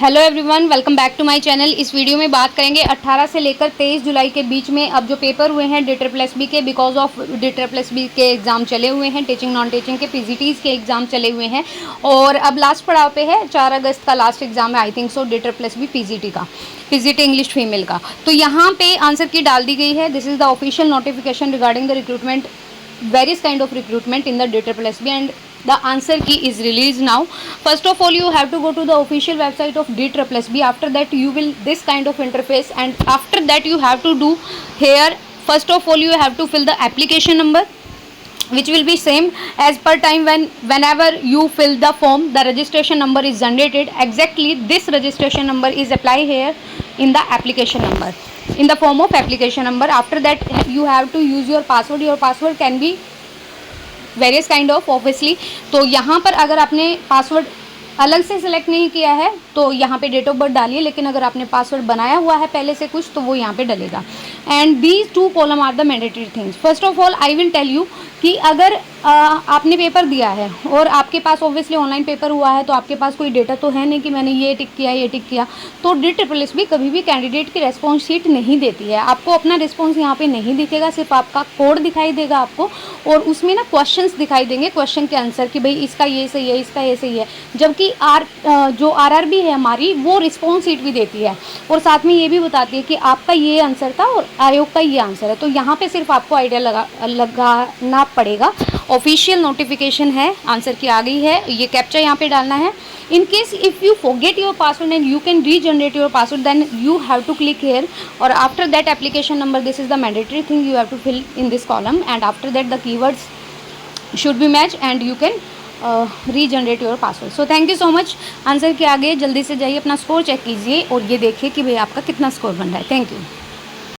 Hello everyone, welcome back to my channel. इस video में बात करेंगे 18 से लेकर 23 जुलाई के बीच में अब जो पेपर हुए हैं DSSB के, बिकॉज ऑफ DSSB के एग्ज़ाम चले हुए हैं, टीचिंग नॉन टीचिंग के PGTs के एग्ज़ाम चले हुए हैं और अब लास्ट पड़ाव पे है। 4 अगस्त का लास्ट एग्ज़ाम है I think so DSSB PGT का, PGT इंग्लिश फीमेल का। तो यहाँ पे आंसर की डाल दी गई है। This is the official notification regarding the recruitment, various kind of recruitment in the DSSB, and the answer key is released now. First of all, you have to go to the official website of DSSB. After that you will this kind of interface, and after that you have to do here, first of all you have to fill the application number, which will be same as per time whenever you fill the form. The registration number is generated. Exactly this registration number is applied here in the application number, in the form of application number. After that you have to use your password. Your password can be various kind of obviously. तो यहाँ पर अगर आपने password अलग से select नहीं किया है तो यहाँ पे डेट ऑफ बर्थ डालिए, लेकिन अगर आपने पासवर्ड बनाया हुआ है पहले से कुछ तो वो यहाँ पे डलेगा। And these 2 column are the mandatory things. First of all I will tell you कि अगर आपने पेपर दिया है और आपके पास ऑब्वियसली ऑनलाइन पेपर हुआ है तो आपके पास कोई डेटा तो है नहीं कि मैंने ये टिक किया, तो DSSB कभी भी कैंडिडेट की रेस्पॉन्स शीट नहीं देती है। आपको अपना रिस्पॉन्स यहाँ पे नहीं दिखेगा, सिर्फ आपका कोड दिखाई देगा आपको, और उसमें ना क्वेश्चंस दिखाई देंगे, क्वेश्चन के आंसर कि भाई इसका ये सही है, इसका ये सही है। जबकि जो RRB है हमारी, वो रिस्पॉन्स शीट भी देती है और साथ में ये भी बताती है कि आपका ये आंसर था और आयोग का ये आंसर है। तो यहाँ पे सिर्फ आपको आइडिया लगाना पड़ेगा। ऑफिशियल नोटिफिकेशन है, आंसर की आ गई है, ये कैप्चा यहाँ पे डालना है। In case if you forget your password and you can regenerate your password, then you have to click here, और after that application number, this is the mandatory thing you have to fill in this column, and after that the keywords should be match and you can regenerate your password. So thank you so much. Answer के आगे जल्दी से जाइए, अपना score check कीजिए और ये देखिए कि भाई आपका कितना स्कोर बन रहा है। Thank you.